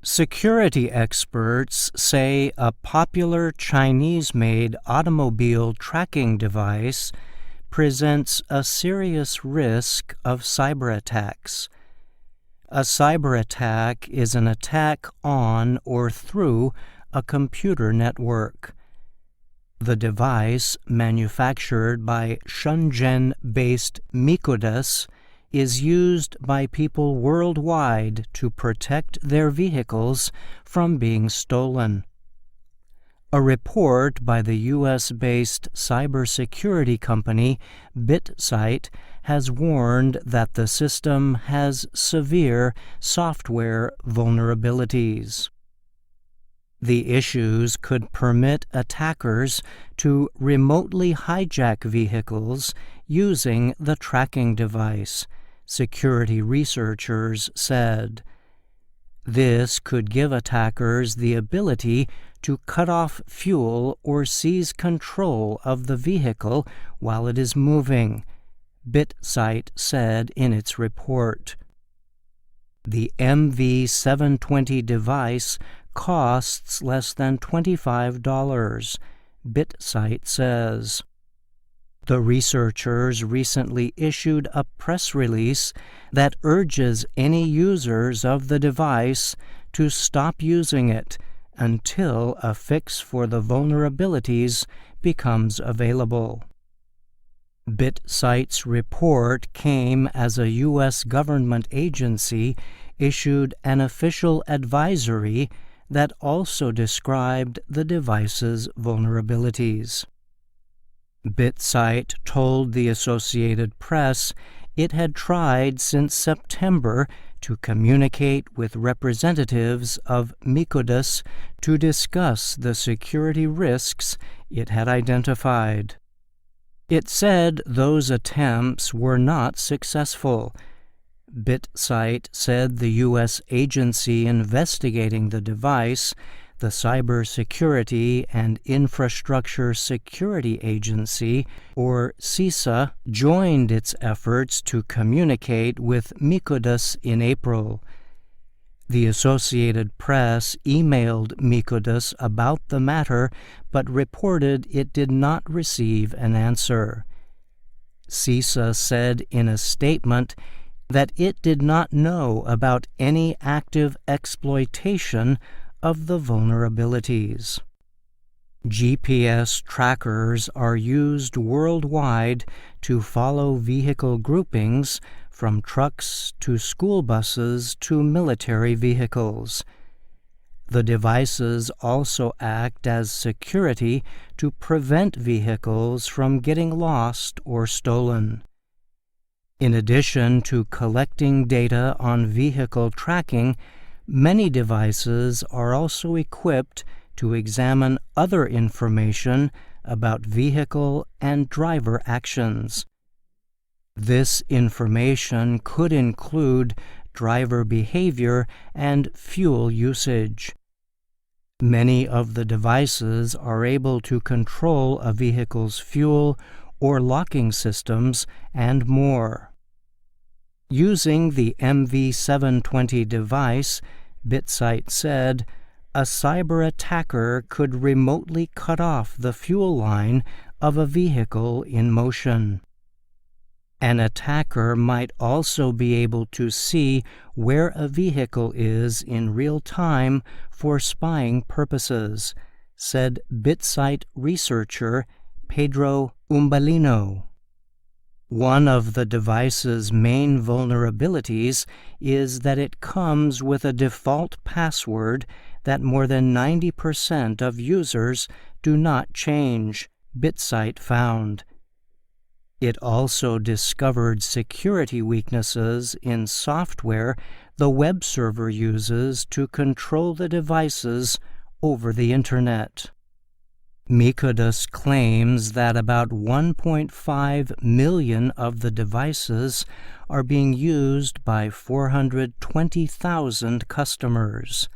Security experts say a popular Chinese-made automobile tracking device presents a serious risk of cyberattacks. A cyberattack is an attack on or through a computer network. The device, manufactured by Shenzhen-based Micodus, is used by people worldwide to protect their vehicles from being stolen. A report by the U.S.-based cybersecurity company BitSight has warned that the system has severe software vulnerabilities. The issues could permit attackers to remotely hijack vehicles using the tracking device, security researchers said. This could give attackers the ability to cut off fuel or seize control of the vehicle while it is moving, BitSight said in its report. The MV720 device costs less than $25, BitSight says. The researchers recently issued a press release that urges any users of the device to stop using it until a fix for the vulnerabilities becomes available. BitSight's report came as a U.S. government agency issued an official advisory that also described the device's vulnerabilities. BitSight told the Associated Press it had tried since September to communicate with representatives of Micodus to discuss the security risks it had identified. It said those attempts were not successful. BitSight said the U.S. agency investigating the device, the Cybersecurity and Infrastructure Security Agency, or CISA, joined its efforts to communicate with Micodus in April. The Associated Press emailed Micodus about the matter, but reported it did not receive an answer. CISA said in a statement that it did not know about any active exploitation of the vulnerabilities. GPS trackers are used worldwide to follow vehicle groupings from trucks to school buses to military vehicles. The devices also act as security to prevent vehicles from getting lost or stolen. In addition to collecting data on vehicle tracking, many devices are also equipped to examine other information about vehicle and driver actions. This information could include driver behavior and fuel usage. Many of the devices are able to control a vehicle's fuel or locking systems and more. Using the MV720 device, BitSight said, a cyber attacker could remotely cut off the fuel line of a vehicle in motion. An attacker might also be able to see where a vehicle is in real time for spying purposes, said BitSight researcher Pedro Umbalino. One of the device's main vulnerabilities is that it comes with a default password that more than 90% of users do not change, BitSight found. It also discovered security weaknesses in software the web server uses to control the devices over the Internet. Micodus claims that about 1.5 million of the devices are being used by 420,000 customers.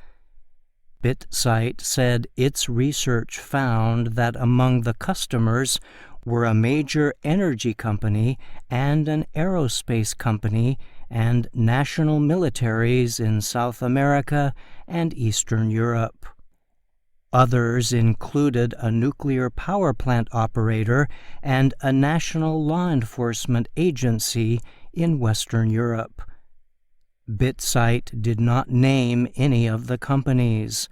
BitSight said its research found that among the customers were a major energy company and an aerospace company and national militaries in South America and Eastern Europe. Others included a nuclear power plant operator and a national law enforcement agency in Western Europe. BitSite did not name any of the companies.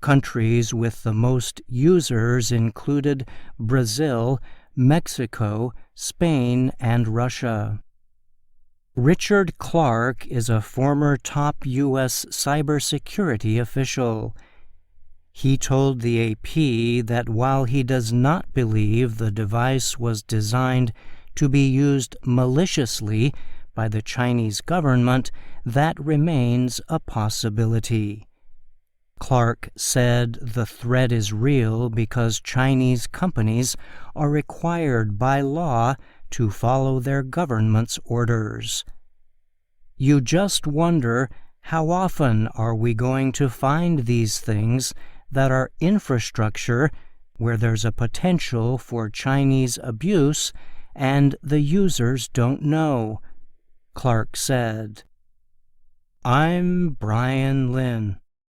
Countries with the most users included Brazil, Mexico, Spain, and Russia. Richard Clarke is a former top U.S. cybersecurity official. He told the AP that while he does not believe the device was designed to be used maliciously by the Chinese government, that remains a possibility. Clarke said the threat is real because Chinese companies are required by law to follow their government's orders. You just wonder, how often are we going to find these things that are infrastructure where there's a potential for Chinese abuse and the users don't know? Clarke said. I'm Brian Lynn.